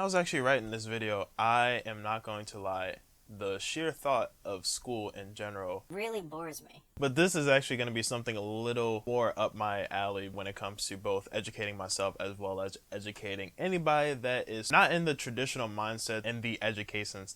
I was actually writing this video, I am not going to lie, the sheer thought of school in general really bores me. but this is actually going to be something a little more up my alley when it comes to both educating myself as well as educating anybody that is not in the traditional mindset in the education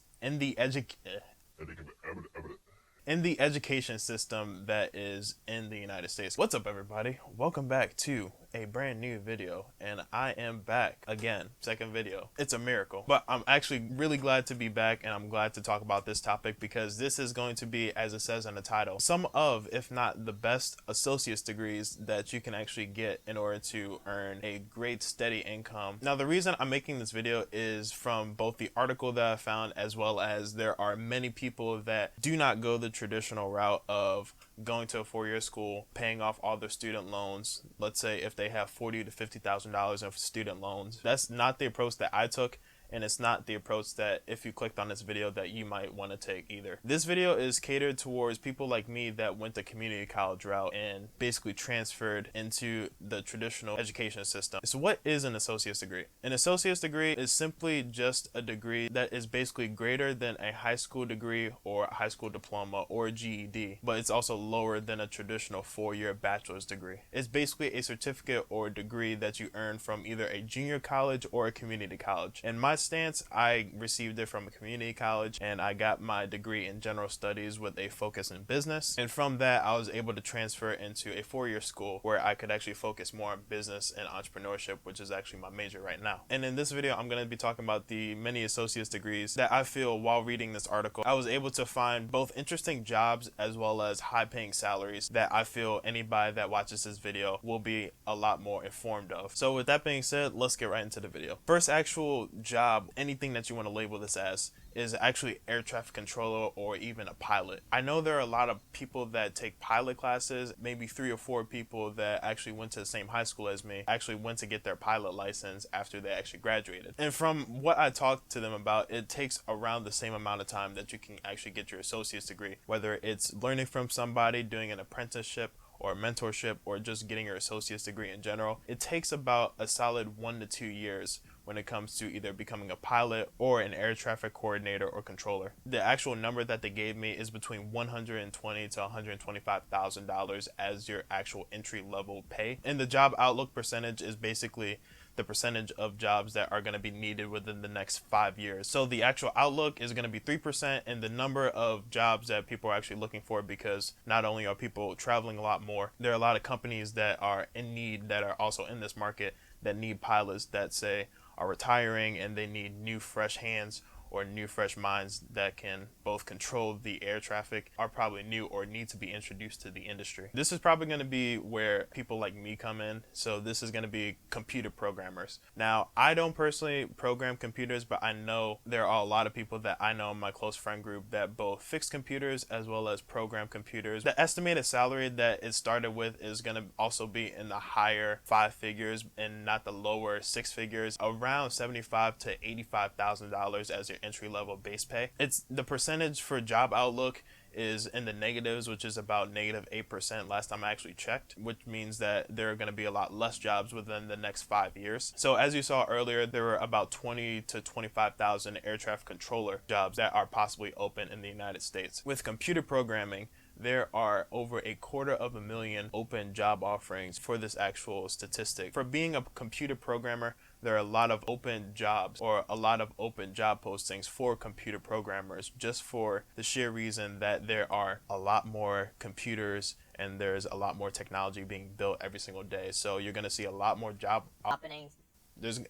system that is in the United States. What's up, everybody? Welcome back to a brand new video, and I am back again. Second video. It's a miracle, but I'm actually really glad to be back, and I'm glad to talk about this topic because this is going to be, as it says in the title, some of, if not the best associate's degrees that you can actually get in order to earn a great steady income. Now, the reason I'm making this video is from both the article that I found as well as there are many people that do not go the traditional route of going to a four-year school, paying off all their student loans. Let's say if they have $40,000 to $50,000 of student loans. That's not the approach that I took, and it's not the approach that, if you clicked on this video, that you might want to take either. This video is catered towards people like me that went the community college route and basically transferred into the traditional education system. So what is an associate's degree? An associate's degree is simply just a degree that is basically greater than a high school degree or a high school diploma or a GED, but it's also lower than a traditional four-year bachelor's degree. It's basically a certificate or degree that you earn from either a junior college or a community college. And my stance, I received it from a community college, and I got my degree in general studies with a focus in business, and from that I was able to transfer into a four-year school where I could actually focus more on business and entrepreneurship, which is actually my major right now. And in this video I'm going to be talking about the many associate's degrees that I feel, while reading this article, I was able to find both interesting jobs as well as high-paying salaries that I feel anybody that watches this video will be a lot more informed of. So with that being said, let's get right into the video. First actual job, anything that you want to label this as, is actually air traffic controller or even a pilot. I know there are a lot of people that take pilot classes, maybe 3 or 4 people that actually went to the same high school as me, actually went to get their pilot license after they actually graduated. And from what I talked to them about, it takes around the same amount of time that you can actually get your associate's degree, whether it's learning from somebody, doing an apprenticeship, or mentorship, or just getting your associate's degree in general. It takes about a solid 1 to 2 years when it comes to either becoming a pilot or an air traffic coordinator or controller. The actual number that they gave me is between $120,000 to $125,000 as your actual entry level pay. And the job outlook percentage is basically the percentage of jobs that are going to be needed within the next 5 years. So the actual outlook is going to be 3% in the number of jobs that people are actually looking for, because not only are people traveling a lot more, there are a lot of companies that are in need, that are also in this market, that need pilots that say are retiring and they need new fresh hands or new fresh minds that can both control the air traffic, are probably new or need to be introduced to the industry. This is probably going to be where people like me come in. So this is going to be computer programmers. Now, I don't personally program computers, but I know there are a lot of people that I know in my close friend group that both fix computers as well as program computers. The estimated salary that it started with is going to also be in the higher 5 figures and not the lower 6 figures, around $75,000 to $85,000 as your entry-level base pay. It's the percentage for job outlook is in the negatives, which is about -8% last time I actually checked, which means that there are going to be a lot less jobs within the next 5 years. So as you saw earlier, there were about 20 to 25,000 air traffic controller jobs that are possibly open in the United States. With computer programming, there are over 250,000 open job offerings for this actual statistic. For being a computer programmer, there are a lot of open jobs, or a lot of open job postings for computer programmers, just for the sheer reason that there are a lot more computers and there's a lot more technology being built every single day. So you're going to see a lot more job Openings. There's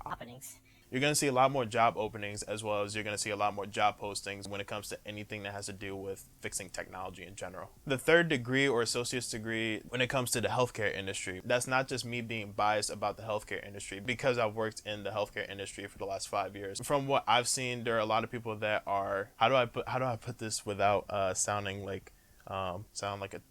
Openings. You're going to see a lot more job openings, as well as you're going to see a lot more job postings when it comes to anything that has to do with fixing technology in general. The third degree or associate's degree when it comes to the healthcare industry, that's not just me being biased about the healthcare industry, because I've worked in the healthcare industry for the last 5 years. From what I've seen, there are a lot of people that are, how do I put this without sounding like a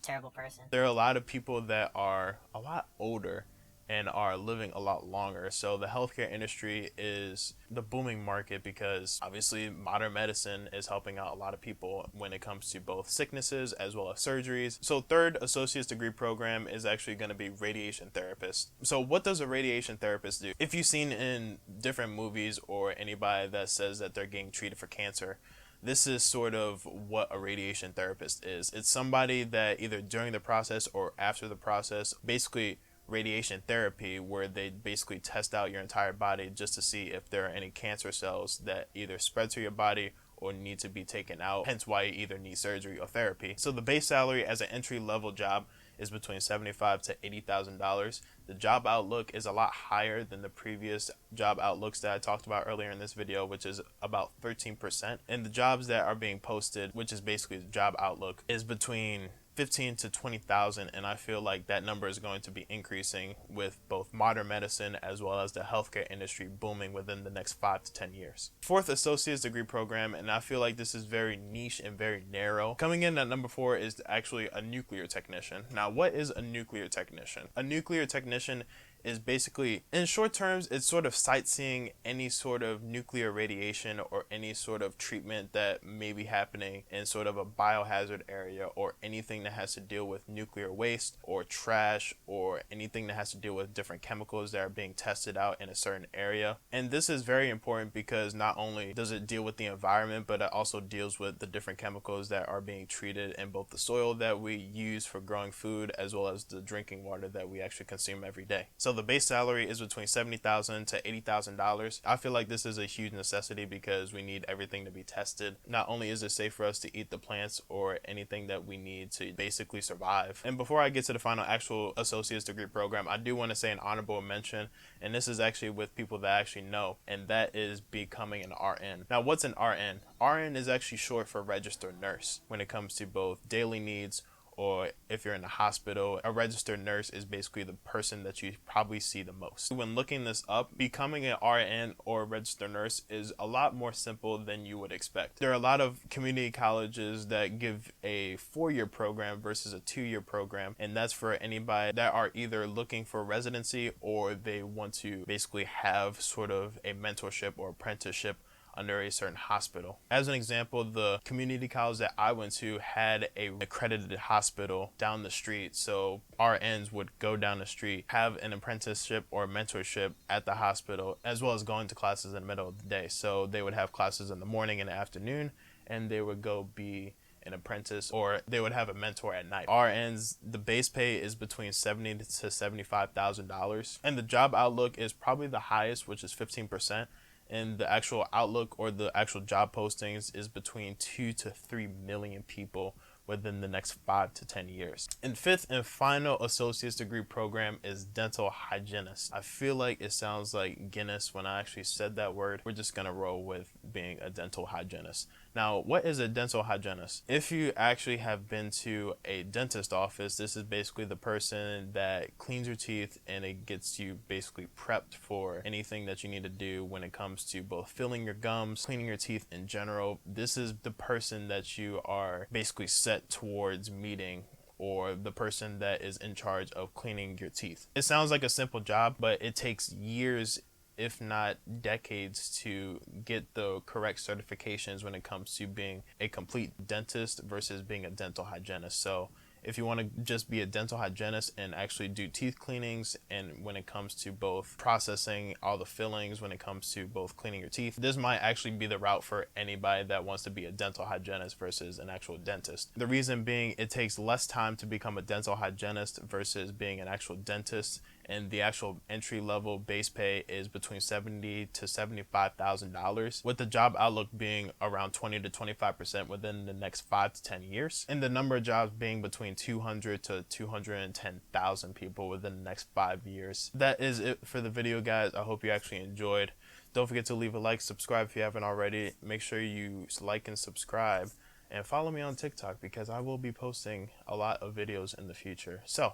terrible person. There are a lot of people that are a lot older and are living a lot longer. So the healthcare industry is the booming market because obviously modern medicine is helping out a lot of people when it comes to both sicknesses as well as surgeries. So third associate's degree program is actually going to be radiation therapist. So what does a radiation therapist do? If you've seen in different movies or anybody that says that they're getting treated for cancer, this is sort of what a radiation therapist is. It's somebody that either during the process or after the process, basically radiation therapy, where they basically test out your entire body just to see if there are any cancer cells that either spread to your body or need to be taken out, hence why you either need surgery or therapy. So the base salary as an entry level job is between $75,000 to $80,000. The job outlook is a lot higher than the previous job outlooks that I talked about earlier in this video, which is about 13%. And the jobs that are being posted, which is basically the job outlook, is between 15 to 20,000, and I feel like that number is going to be increasing with both modern medicine as well as the healthcare industry booming within the next 5 to 10 years. Fourth associate's degree program, and I feel like this is very niche and very narrow. Coming in at number 4 is actually a nuclear technician. Now, what is a nuclear technician? A nuclear technician is basically, in short terms, it's sort of sightseeing any sort of nuclear radiation or any sort of treatment that may be happening in sort of a biohazard area, or anything that has to deal with nuclear waste or trash, or anything that has to deal with different chemicals that are being tested out in a certain area. And this is very important because not only does it deal with the environment, but it also deals with the different chemicals that are being treated in both the soil that we use for growing food as well as the drinking water that we actually consume every day. So the base salary is between $70,000 to $80,000. I feel like this is a huge necessity because we need everything to be tested. Not only is it safe for us to eat the plants or anything that we need to basically survive. And before I get to the final actual associate's degree program, I do want to say an honorable mention, and this is actually with people that actually know, and that is becoming an RN. Now, what's an RN? RN is actually short for registered nurse when it comes to both daily needs, or if you're in the hospital. A registered nurse is basically the person that you probably see the most. When looking this up, becoming an RN or a registered nurse is a lot more simple than you would expect. There are a lot of community colleges that give a 4-year program versus a 2-year program, and that's for anybody that are either looking for residency or they want to basically have sort of a mentorship or apprenticeship under a certain hospital. As an example, the community college that I went to had an accredited hospital down the street, so RNs would go down the street, have an apprenticeship or mentorship at the hospital, as well as going to classes in the middle of the day. So they would have classes in the morning and the afternoon, and they would go be an apprentice, or they would have a mentor at night. RNs, the base pay is between $70,000 to $75,000, and the job outlook is probably the highest, which is 15%. And the actual outlook or the actual job postings is between 2 to 3 million people within the next 5 to 10 years. And fifth and final associate's degree program is dental hygienist. I feel like it sounds like Guinness when I actually said that word. We're just gonna roll with being a dental hygienist. Now, what is a dental hygienist? If you actually have been to a dentist office, this is basically the person that cleans your teeth, and it gets you basically prepped for anything that you need to do when it comes to both filling your gums, cleaning your teeth in general. This is the person that you are basically set towards meeting, or the person that is in charge of cleaning your teeth. It sounds like a simple job, but it takes years, if not decades, to get the correct certifications when it comes to being a complete dentist versus being a dental hygienist. So if you want to just be a dental hygienist and actually do teeth cleanings, and when it comes to both processing all the fillings, when it comes to both cleaning your teeth, this might actually be the route for anybody that wants to be a dental hygienist versus an actual dentist. The reason being, it takes less time to become a dental hygienist versus being an actual dentist, and the actual entry level base pay is between $70,000 to $75,000, with the job outlook being around 20 to 25% within the next 5 to 10 years, and the number of jobs being between 200 to 210,000 people within the next 5 years. That is it for the video, guys. I hope you actually enjoyed. Don't forget to leave a like, subscribe if you haven't already. Make sure you like and subscribe, and follow me on TikTok because I will be posting a lot of videos in the future. So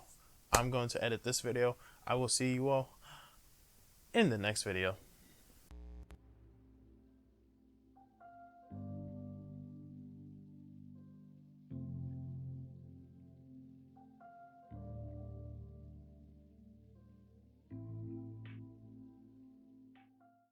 I'm going to edit this video. I will see you all in the next video.